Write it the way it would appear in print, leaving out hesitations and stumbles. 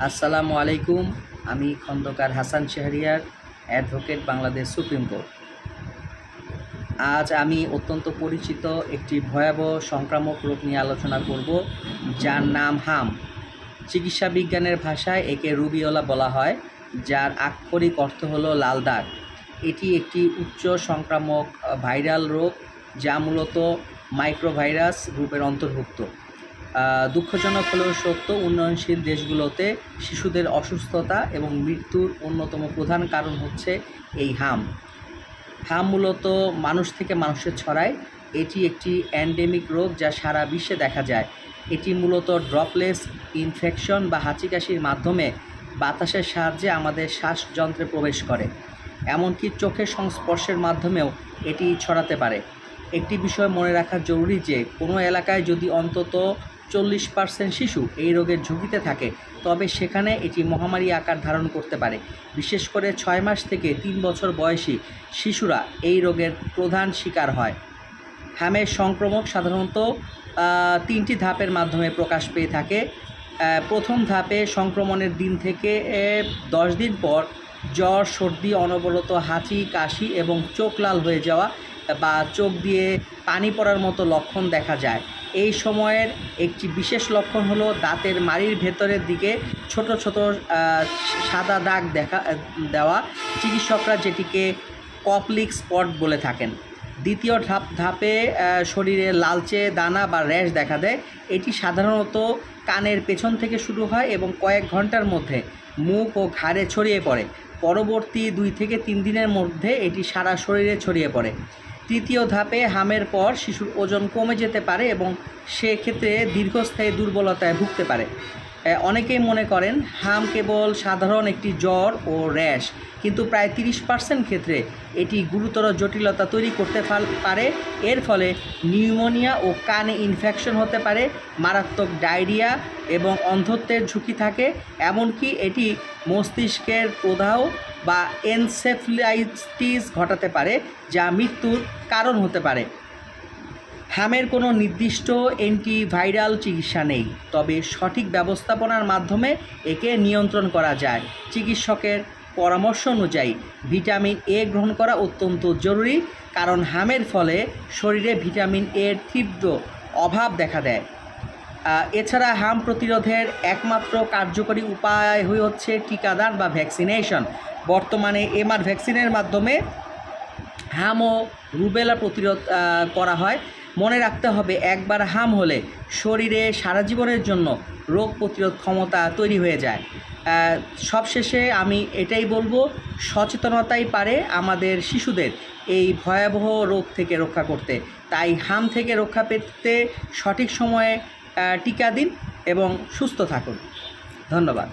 আসসালামু আলাইকুম। আমি Khandakar Hasan Shahriar, advocate, Bangladesh supreme court. আজ আমি অত্যন্ত পরিচিত একটি ভয়াবহ সংক্রামক রোগ নিয়ে আলোচনা করব, যার নাম হাম। চিকিৎসা বিজ্ঞানের ভাষায় একে রুবিওলা বলা হয়, যার আক্ষরিক অর্থ হলো লাল দাগ। এটি একটি উচ্চ সংক্রামক ভাইরাল রোগ, যা মূলত মাইক্রোভাইরাস গ্রুপের অন্তর্ভুক্ত। দুঃখজনক হলেও সত্য, উন্নয়নশীল দেশগুলোতে শিশুদের অসুস্থতা এবং মৃত্যুর অন্যতম প্রধান কারণ হচ্ছে এই হাম। হাম মূলত মানুষ থেকে মানুষে ছড়ায়। এটি একটি এন্ডেমিক রোগ যা সারা বিশ্বে দেখা যায়। এটি মূলত ড্রপলেস ইনফেকশন বা হাঁচি কাশির মাধ্যমে বাতাসের সাহায্যে আমাদের শ্বাসযন্ত্রে প্রবেশ করে। এমনকি চোখের সংস্পর্শের মাধ্যমেও এটি ছড়াতে পারে। একটি বিষয় মনে রাখা জরুরি যে কোনো এলাকায় যদি অন্তত 40% শিশু এই রোগের ঝুঁকিতে থাকে, তবে সেখানে এটি মহামারী আকার ধারণ করতে পারে। বিশেষ করে 6 মাস থেকে 3 বছর বয়সী শিশুরা এই রোগের প্রধান শিকার হয়। হামের সংক্রমণ সাধারণত 3টি ধাপের মাধ্যমে প্রকাশ পেয়ে থাকে। প্রথম ধাপে সংক্রমণের দিন থেকে 10 দিন পর জ্বর, সর্দি, অনবরত হাঁচি, কাশি এবং চোখ লাল হয়ে যাওয়া বা চোখ দিয়ে পানি পড়ার মতো লক্ষণ দেখা যায়। এই সময়ের একটি বিশেষ লক্ষণ হলো দাঁতের মাড়ির ভেতরের দিকে ছোট ছোট সাদা দাগ দেওয়া। চিকিৎসকরা যেটিকে কপলিক স্পট বলে থাকেন। দ্বিতীয় ধাপে শরীরে লালচে দানা বা র্যাশ দেখা দেয়। এটি সাধারণত কানের পেছন থেকে শুরু হয় এবং কয়েক ঘন্টার মধ্যে মুখ ও ঘাড়ে ছড়িয়ে পড়ে। পরবর্তী 2 থেকে 3 দিনের মধ্যে এটি সারা শরীরে ছড়িয়ে পড়ে। তৃতীয় ধাপে হামের পর শিশুর ওজন কমে যেতে পারে এবং সেক্ষেত্রে দীর্ঘস্থায়ী দুর্বলতায় ভুগতে পারে। অনেকেই মনে করেন হাম কেবল সাধারণ একটি জ্বর ও র্যাশ, কিন্তু প্রায় 30% ক্ষেত্রে এটি গুরুতর জটিলতা তৈরি করতে পারে। এর ফলে নিউমোনিয়া ও কানে ইনফেকশন হতে পারে, মারাত্মক ডায়রিয়া এবং অন্ধত্বের ঝুঁকি থাকে। এমনকি এটি মস্তিষ্কের প্রদাহ বা এনসেফ্যালাইটিস ঘটাতে পারে, যা মৃত্যুর কারণ হতে পারে। হামের কোনো নির্দিষ্ট অ্যান্টিভাইরাল চিকিৎসা নেই, তবে সঠিক ব্যবস্থাপনার মাধ্যমে একে নিয়ন্ত্রণ করা যায়। চিকিৎসকের পরামর্শ অনুযায়ী ভিটামিন এ গ্রহণ করা অত্যন্ত জরুরি, কারণ হামের ফলে শরীরে ভিটামিন এর তীব্র অভাব দেখা দেয়। এছাড়া হাম প্রতিরোধের একমাত্র কার্যকরী উপায় হচ্ছে টিকাদান বা ভ্যাকসিনেশন। বর্তমানে এমআর ভ্যাকসিনের মাধ্যমে হাম ও রুবেলা প্রতিরোধ করা হয়। মনে রাখতে হবে, একবার হাম হলে শরীরে সারা জীবনের জন্য রোগ প্রতিরোধ ক্ষমতা তৈরি হয়ে যায়। সবশেষে আমি এটাই বলবো, সচেতনতাই পারে আমাদের শিশুদের এই ভয়াবহ রোগ থেকে রক্ষা করতে। তাই হাম থেকে রক্ষা পেতে সঠিক সময়ে টিকা দিন এবং সুস্থ থাকুন। ধন্যবাদ।